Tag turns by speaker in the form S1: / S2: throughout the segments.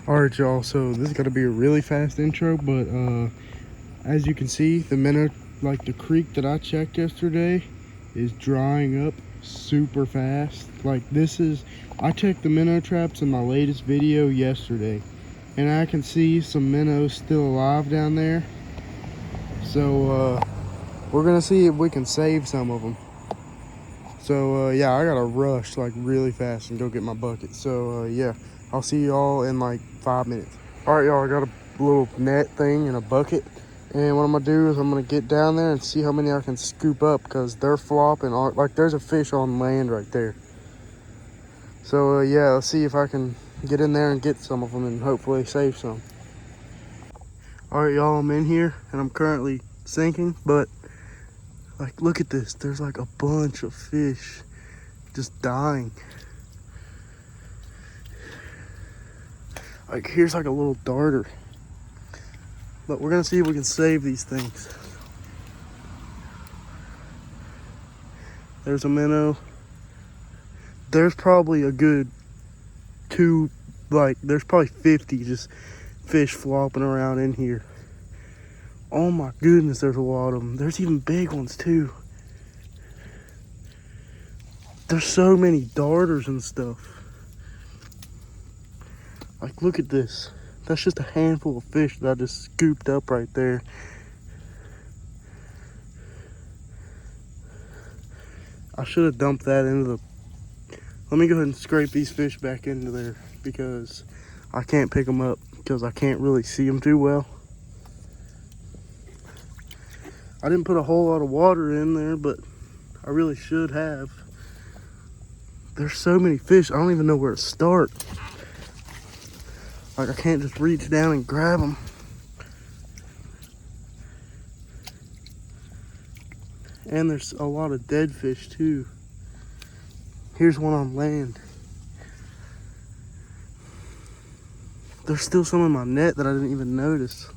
S1: All right, y'all, so this is gonna be a really fast intro, but as you can see, the minnow, like the creek that I checked yesterday, is drying up super fast. Like I checked the minnow traps in my latest video yesterday, and I can see some minnows still alive down there. So we're gonna see if we can save some of them. So yeah, I gotta rush like really fast and go get my bucket. So yeah, I'll see y'all in like 5 minutes. All right, y'all, I got a little net thing and a bucket, and what I'm gonna do is I'm gonna get down there and see how many I can scoop up, because they're flopping. Like there's a fish on land right there. So yeah, let's see if I can get in there and get some of them and hopefully save some. All right, y'all, I'm in here and I'm currently sinking, but like look at this, there's like a bunch of fish just dying. Like here's like a little darter, but we're gonna see if we can save these things. There's a minnow. There's probably a good there's probably 50 just fish flopping around in here. Oh my goodness, there's a lot of them. There's even big ones too. There's so many darters and stuff. Like look at this. That's just a handful of fish that I just scooped up right there. I should have dumped that into the... Let me go ahead and scrape these fish back into there, because I can't pick them up because I can't really see them too well. I didn't put a whole lot of water in there, but I really should have. There's so many fish, I don't even know where to start. Like I can't just reach down and grab them. And there's a lot of dead fish too. Here's one on land. There's still some in my net that I didn't even notice.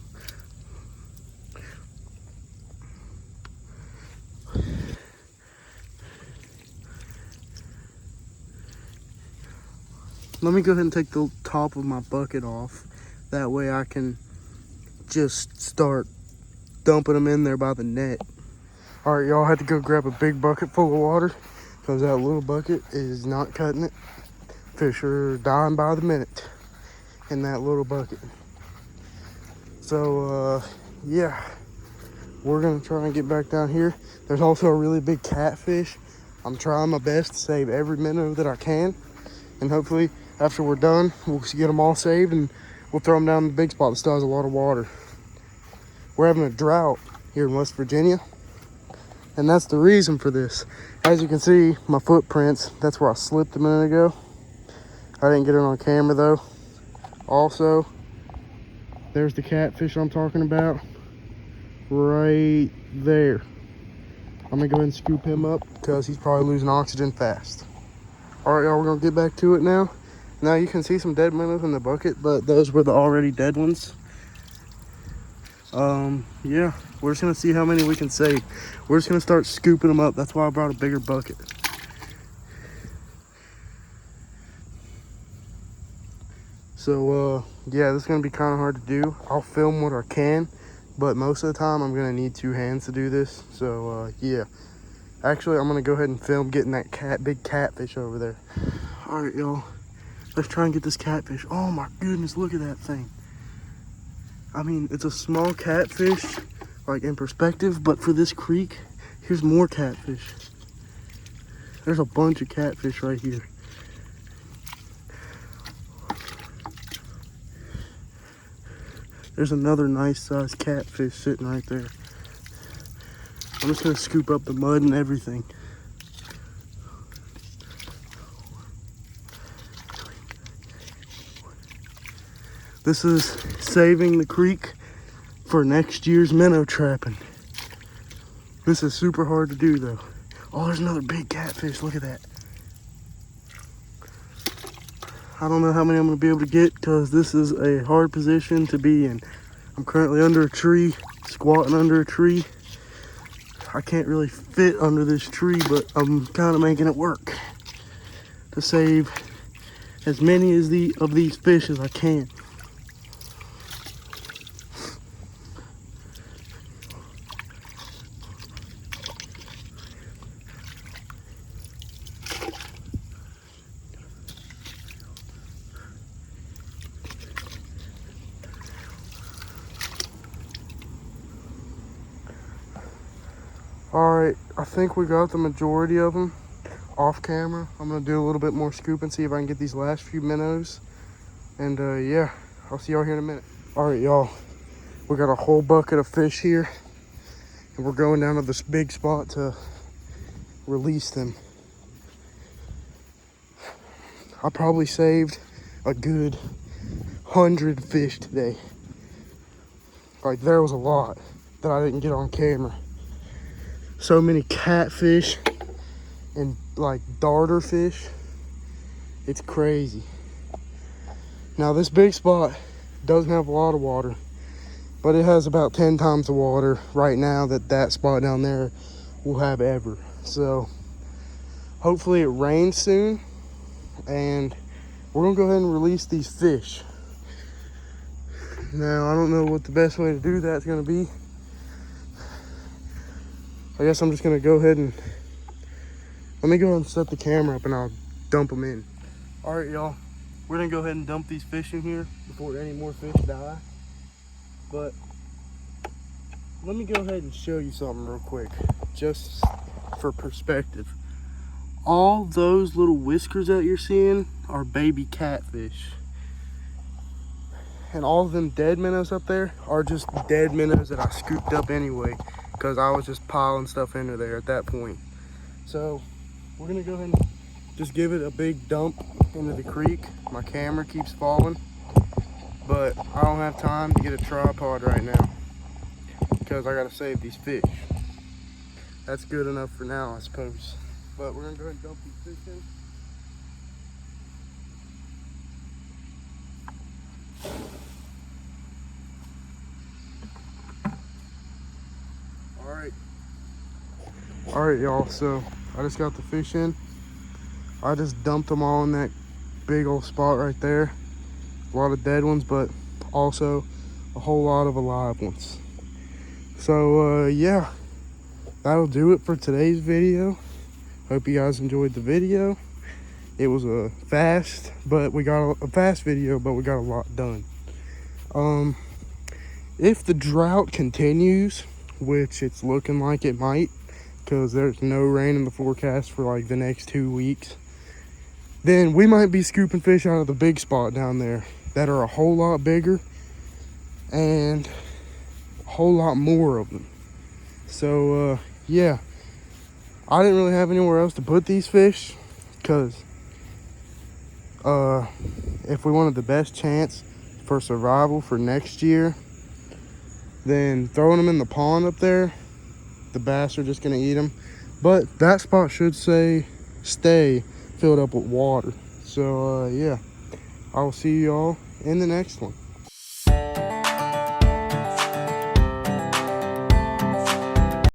S1: Let me go ahead and take the top of my bucket off. That way I can just start dumping them in there by the net. All right, y'all, had to go grab a big bucket full of water because that little bucket is not cutting it. Fish are dying by the minute in that little bucket. So yeah, we're gonna try and get back down here. There's also a really big catfish. I'm trying my best to save every minnow that I can, and hopefully after we're done, we'll get them all saved and we'll throw them down in the big spot that still has a lot of water. We're having a drought here in West Virginia, and that's the reason for this. As you can see, my footprints, that's where I slipped a minute ago. I didn't get it on camera though. Also, there's the catfish I'm talking about right there. I'm gonna go ahead and scoop him up because he's probably losing oxygen fast. All right, y'all, we're gonna get back to it now. Now you can see some dead minnows in the bucket, but those were the already dead ones. Yeah, we're just gonna see how many we can save. We're just gonna start scooping them up. That's why I brought a bigger bucket. So yeah, this is gonna be kind of hard to do. I'll film what I can, but most of the time I'm gonna need 2 hands to do this. So yeah, actually I'm gonna go ahead and film getting that big catfish over there. All right, y'all, let's try and get this catfish. Oh my goodness, look at that thing. I mean, it's a small catfish, like in perspective, but for this creek, here's more catfish. There's a bunch of catfish right here. There's another nice sized catfish sitting right there. I'm just gonna scoop up the mud and everything. This is saving the creek for next year's minnow trapping. This is super hard to do though. Oh, there's another big catfish, look at that. I don't know how many I'm gonna be able to get because this is a hard position to be in. I'm currently under a tree, squatting under a tree. I can't really fit under this tree, but I'm kind of making it work to save as many of these fish as I can. All right, I think we got the majority of them off camera. I'm gonna do a little bit more scooping, see if I can get these last few minnows. And yeah, I'll see y'all here in a minute. All right, y'all, we got a whole bucket of fish here, and we're going down to this big spot to release them. I probably saved a good 100 fish today. Like, there was a lot that I didn't get on camera. So many catfish and like darter fish. It's crazy. Now this big spot doesn't have a lot of water, but it has about 10 times the water right now that spot down there will have ever. So hopefully it rains soon, and we're gonna go ahead and release these fish. Now I don't know what the best way to do that's gonna be. I guess I'm just gonna go ahead and let me go ahead and set the camera up and I'll dump them in. All right, y'all, we're gonna go ahead and dump these fish in here before any more fish die. But let me go ahead and show you something real quick, just for perspective. All those little whiskers that you're seeing are baby catfish. And all of them dead minnows up there are just dead minnows that I scooped up anyway, because I was just piling stuff into there at that point. So we're gonna go ahead and just give it a big dump into the creek. My camera keeps falling, but I don't have time to get a tripod right now because I gotta save these fish. That's good enough for now, I suppose. But we're gonna go ahead and dump these fish in. All right, y'all, so I just got the fish in. I just dumped them all in that big old spot right there. A lot of dead ones, but also a whole lot of alive ones. So yeah, that'll do it for today's video. Hope you guys enjoyed the video. It was a fast video, but we got a lot done. If the drought continues, which it's looking like it might, because there's no rain in the forecast for like the next 2 weeks, then we might be scooping fish out of the big spot down there that are a whole lot bigger and a whole lot more of them. So yeah, I didn't really have anywhere else to put these fish, because if we wanted the best chance for survival for next year, then throwing them in the pond up there, the bass are just gonna eat them. But that spot should stay filled up with water. So yeah, I will see y'all in the next one.